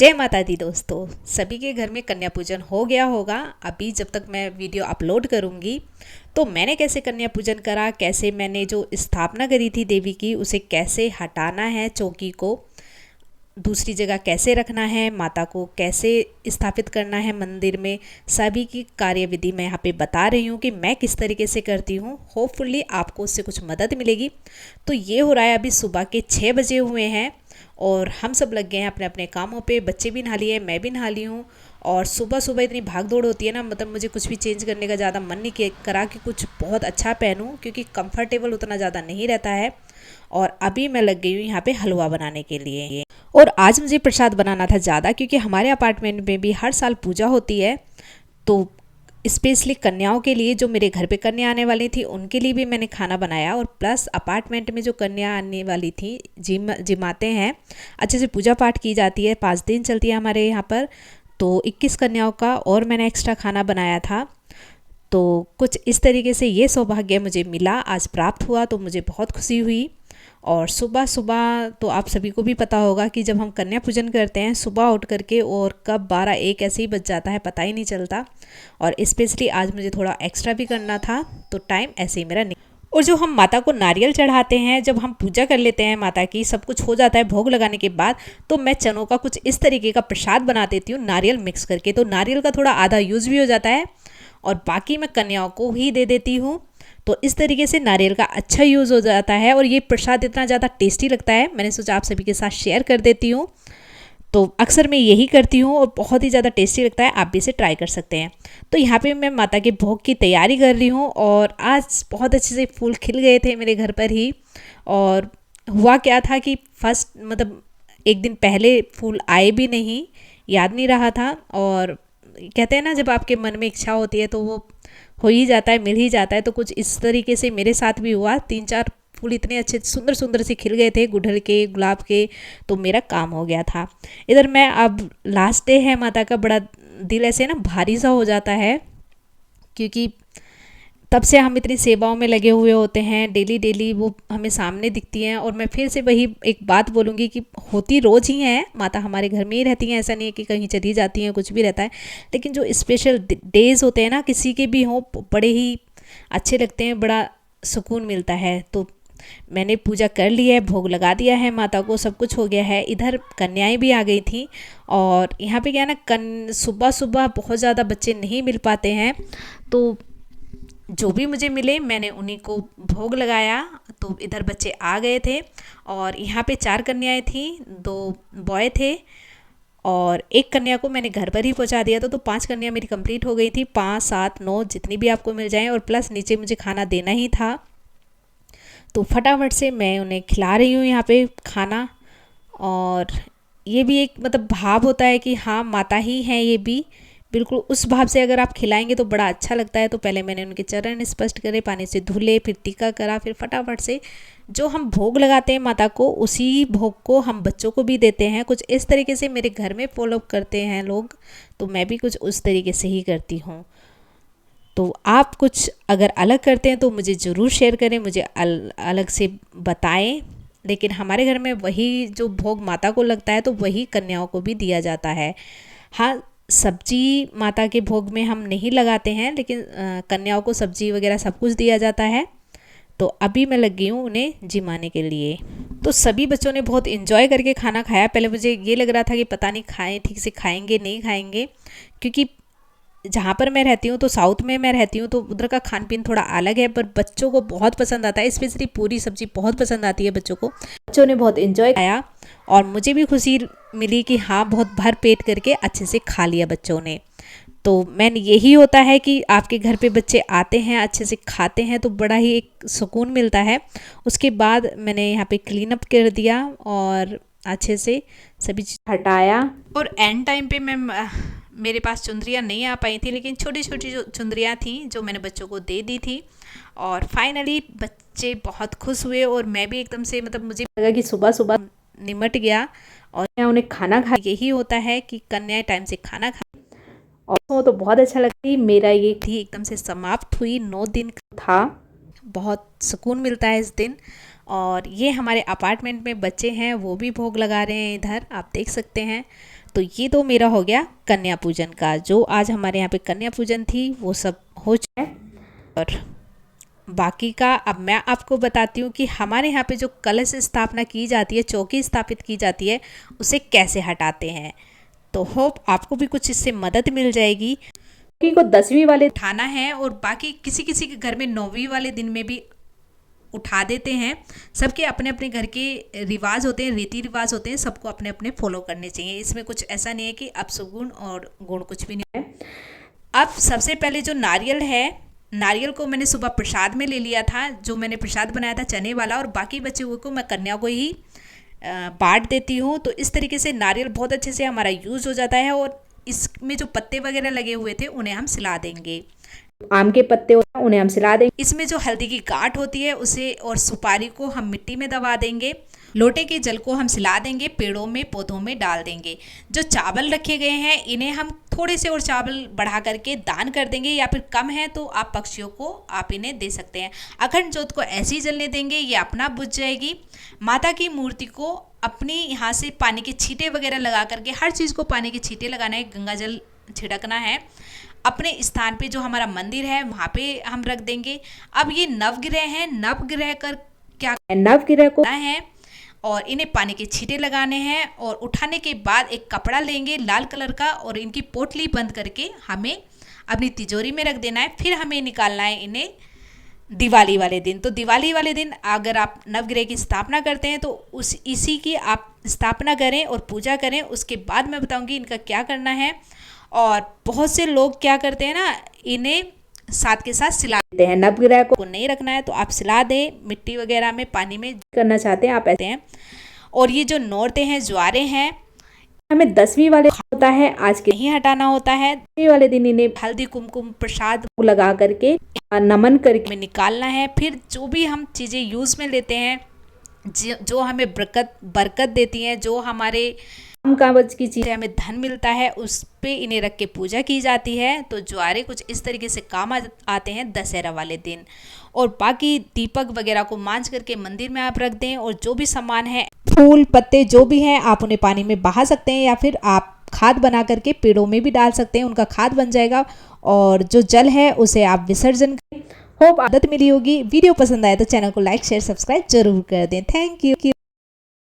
जय माता दी दोस्तों। सभी के घर में कन्या पूजन हो गया होगा। अभी जब तक मैं वीडियो अपलोड करूंगी तो मैंने कैसे कन्या पूजन करा, कैसे मैंने जो स्थापना करी थी देवी की उसे कैसे हटाना है, चौकी को दूसरी जगह कैसे रखना है, माता को कैसे स्थापित करना है मंदिर में, सभी की कार्यविधि मैं यहाँ पे बता रही हूँ कि मैं किस तरीके से करती हूँ। होपफुली आपको उससे कुछ मदद मिलेगी। तो ये हो रहा है, अभी सुबह के 6 बजे हुए हैं और हम सब लग गए हैं अपने अपने कामों पे। बच्चे भी नहा लिए, मैं भी नहा ली हूँ। और सुबह सुबह इतनी भाग दौड़ होती है ना, मतलब मुझे कुछ भी चेंज करने का ज़्यादा मन नहीं करा कि कुछ बहुत अच्छा पहनूं, क्योंकि कंफर्टेबल उतना ज़्यादा नहीं रहता है। और अभी मैं लग गई हूँ यहाँ पे हलवा बनाने के लिए। और आज मुझे प्रसाद बनाना था ज़्यादा, क्योंकि हमारे अपार्टमेंट में भी हर साल पूजा होती है। तो स्पेशली कन्याओं के लिए, जो मेरे घर पे कन्या आने वाली थी उनके लिए भी मैंने खाना बनाया, और प्लस अपार्टमेंट में जो कन्या आने वाली थी, जिमाते हैं, अच्छे से पूजा पाठ की जाती है, 5 दिन चलती है हमारे यहाँ पर। तो 21 कन्याओं का और मैंने एक्स्ट्रा खाना बनाया था। तो कुछ इस तरीके से ये सौभाग्य मुझे मिला, आज प्राप्त हुआ, तो मुझे बहुत खुशी हुई। और सुबह सुबह तो आप सभी को भी पता होगा कि जब हम कन्या पूजन करते हैं सुबह उठ करके, और कब 12-1 ऐसे ही बज जाता है, पता ही नहीं चलता। और स्पेशली आज मुझे थोड़ा एक्स्ट्रा भी करना था, तो टाइम ऐसे ही मेरा नहीं। और जो हम माता को नारियल चढ़ाते हैं, जब हम पूजा कर लेते हैं माता की, सब कुछ हो जाता है भोग लगाने के बाद, तो मैं चनों का कुछ इस तरीके का प्रसाद बना देती हूँ नारियल मिक्स करके। तो नारियल का थोड़ा आधा यूज़ भी हो जाता है और बाकी मैं कन्याओं को ही दे देती हूँ। तो इस तरीके से नारियल का अच्छा यूज़ हो जाता है और ये प्रसाद इतना ज़्यादा टेस्टी लगता है, मैंने सोचा आप सभी के साथ शेयर कर देती हूँ। तो अक्सर मैं यही करती हूँ और बहुत ही ज़्यादा टेस्टी लगता है, आप भी इसे ट्राई कर सकते हैं। तो यहाँ पे मैं माता के भोग की तैयारी कर रही हूँ, और आज बहुत अच्छे से फूल खिल गए थे मेरे घर पर ही। और हुआ क्या था कि फर्स्ट मतलब एक दिन पहले फूल आए भी नहीं, याद नहीं रहा था। और कहते हैं ना, जब आपके मन में इच्छा होती है तो वो हो ही जाता है, मिल ही जाता है। तो कुछ इस तरीके से मेरे साथ भी हुआ, 3-4 फूल इतने अच्छे सुंदर सुंदर से खिल गए थे, गुड़हल के, गुलाब के। तो मेरा काम हो गया था। इधर मैं, अब लास्ट डे है माता का, बड़ा दिल ऐसे ना भारी सा हो जाता है, क्योंकि तब से हम इतनी सेवाओं में लगे हुए होते हैं, डेली डेली वो हमें सामने दिखती हैं। और मैं फिर से वही एक बात बोलूँगी कि होती रोज़ ही हैं, माता हमारे घर में ही रहती हैं, ऐसा नहीं है कि कहीं चली जाती हैं, कुछ भी रहता है। लेकिन जो स्पेशल डेज़ होते हैं ना, किसी के भी हों, बड़े ही अच्छे लगते हैं, बड़ा सुकून मिलता है। तो मैंने पूजा कर ली है, भोग लगा दिया है माता को, सब कुछ हो गया है। इधर कन्याएं भी आ गई थी, और यहाँ पे क्या है ना, सुबह सुबह बहुत ज़्यादा बच्चे नहीं मिल पाते हैं, तो जो भी मुझे मिले मैंने उन्हीं को भोग लगाया। तो इधर बच्चे आ गए थे, और यहाँ पे 4 कन्याएं थी, 2 बॉय थे, और एक कन्या को मैंने घर पर ही पहुँचा दिया था। तो 5 कन्या मेरी कंप्लीट हो गई थी, 5, 7, 9 जितनी भी आपको मिल जाएं, और प्लस नीचे मुझे खाना देना ही था। तो फटाफट से मैं उन्हें खिला रही हूँ यहाँ पे खाना। और ये भी एक मतलब भाव होता है कि हाँ, माता ही हैं ये भी, बिल्कुल उस भाव से अगर आप खिलाएंगे तो बड़ा अच्छा लगता है। तो पहले मैंने उनके चरण स्पष्ट करे, पानी से धुले, फिर टीका करा, फिर फटाफट से जो हम भोग लगाते हैं माता को, उसी भोग को हम बच्चों को भी देते हैं। कुछ इस तरीके से मेरे घर में फॉलो करते हैं लोग, तो मैं भी कुछ उस तरीके से ही करती हूँ। तो आप कुछ अगर अलग करते हैं तो मुझे ज़रूर शेयर करें, मुझे अलग से बताएं। लेकिन हमारे घर में वही जो भोग माता को लगता है तो वही कन्याओं को भी दिया जाता है। हाँ, सब्जी माता के भोग में हम नहीं लगाते हैं, लेकिन कन्याओं को सब्जी वगैरह सब कुछ दिया जाता है। तो अभी मैं लग गई हूँ उन्हें जिमाने के लिए। तो सभी बच्चों ने बहुत इन्जॉय करके खाना खाया। पहले मुझे ये लग रहा था कि पता नहीं खाएं, ठीक से खाएंगे नहीं खाएंगे, क्योंकि जहाँ पर मैं रहती हूँ तो साउथ में मैं रहती हूँ, तो उधर का खान पीन थोड़ा अलग है, पर बच्चों को बहुत पसंद आता है। स्पेशली पूरी सब्जी बहुत पसंद आती है बच्चों को। बच्चों ने बहुत इन्जॉय किया, और मुझे भी खुशी मिली कि हाँ, बहुत भर पेट करके अच्छे से खा लिया बच्चों ने। तो मैंने यही होता है कि आपके घर पे बच्चे आते हैं, अच्छे से खाते हैं, तो बड़ा ही एक सुकून मिलता है। उसके बाद मैंने यहाँ पे क्लीन अप कर दिया और अच्छे से सभी चीज़ हटाया। और एंड टाइम पे मैं, मेरे पास चुंदरियाँ नहीं आ पाई थी, लेकिन छोटी छोटी जो चुंदरियाँ थी जो मैंने बच्चों को दे दी थी। और फाइनली बच्चे बहुत खुश हुए, और मैं भी एकदम से, मतलब मुझे लगा कि सुबह सुबह निमट गया। और मैं उन्हें खाना खा, यही होता है कि कन्याएं टाइम से खाना खा, और तो बहुत अच्छा लगा। मेरा ये थी एकदम से समाप्त हुई, 9 दिन था, बहुत सुकून मिलता है इस दिन। और ये हमारे अपार्टमेंट में बच्चे हैं, वो भी भोग लगा रहे हैं, इधर आप देख सकते हैं। तो ये तो मेरा हो गया कन्या पूजन का। जो आज हमारे यहाँ पे कन्या पूजन थी वो सब हो चुका है। और बाकी का अब मैं आपको बताती हूँ कि हमारे यहाँ पे जो कलश स्थापना की जाती है, चौकी स्थापित की जाती है, उसे कैसे हटाते हैं। तो होप आपको भी कुछ इससे मदद मिल जाएगी। चौकी को 10वीं वाले उठाना है और बाकी किसी किसी के घर में 9वीं वाले दिन में भी उठा देते हैं। सबके अपने अपने घर के रिवाज होते हैं, रीति रिवाज होते हैं, सबको अपने अपने फॉलो करने चाहिए। इसमें कुछ ऐसा नहीं है कि अपशुगुण और गुण कुछ भी नहीं है। अब सबसे पहले जो नारियल है, नारियल को मैंने सुबह प्रसाद में ले लिया था। जो मैंने प्रसाद बनाया था चने वाला, और बाकी बचे हुए को मैं कन्या को ही बांट देती हूँ। तो इस तरीके से नारियल बहुत अच्छे से हमारा यूज़ हो जाता है। और इसमें जो पत्ते वगैरह लगे हुए थे उन्हें हम सिला देंगे। आम के पत्ते होते हैं उन्हें हम सिला देंगे। इसमें जो हल्दी की गांठ होती है उसे और सुपारी को हम मिट्टी में दबा देंगे। लोटे के जल को हम सिला देंगे, पेड़ों में पौधों में डाल देंगे। जो चावल रखे गए हैं इन्हें हम थोड़े से और चावल बढ़ा करके दान कर देंगे, या फिर कम है तो आप पक्षियों को आप इन्हें दे सकते हैं। अखंड ज्योत को ऐसे ही जलने देंगे, ये अपना बुझ जाएगी। माता की मूर्ति को अपनी यहाँ से पानी के छींटे वगैरह लगा करके, हर चीज़ को पानी के छींटे लगाना है, गंगा जल छिड़कना है। अपने स्थान पे जो हमारा मंदिर है वहाँ पे हम रख देंगे। अब ये नवग्रह हैं, नवग्रह कर क्या नवग्रह को है और इन्हें पानी के छींटे लगाने हैं। और उठाने के बाद एक कपड़ा लेंगे लाल कलर का और इनकी पोटली बंद करके हमें अपनी तिजोरी में रख देना है। फिर हमें निकालना है इन्हें दिवाली वाले दिन। तो दिवाली वाले दिन अगर आप नवग्रह की स्थापना करते हैं तो इसी की आप स्थापना करें और पूजा करें। उसके बाद मैं बताऊंगी इनका क्या करना है। और बहुत से लोग क्या करते हैं ना, इन्हें साथ के साथ सिला देते हैं। नवग्रह को नहीं रखना है तो आप सिला दें, मिट्टी वगैरह में, पानी में करना चाहते हैं आप ऐसे हैं। और ये जो नौरते हैं, ज्वारे हैं, हमें 10वीं वाले होता है, आज के नहीं हटाना होता है। 10वीं वाले दिन इन्हें हल्दी कुमकुम प्रसाद लगा करके नमन करके निकालना है। फिर जो भी हम चीज़ें यूज़ में लेते हैं, जो हमें बरकत देती हैं, जो हमारे कागज की चीज़ें हमें धन मिलता है, उस पे इन्हें रख के पूजा की जाती है। तो ज्वारे कुछ इस तरीके से काम आते हैं दशहरा वाले दिन। और बाकी दीपक वगैरह को मांझ करके मंदिर में आप रख दें। और जो भी सामान है, फूल पत्ते जो भी हैं, आप उन्हें पानी में बहा सकते हैं, या फिर आप खाद बना करके पेड़ों में भी डाल सकते हैं, उनका खाद बन जाएगा। और जो जल है उसे आप विसर्जन करें। होप आदत मिली होगी। वीडियो पसंद आए तो चैनल को लाइक शेयर सब्सक्राइब जरूर कर दें। Thank you.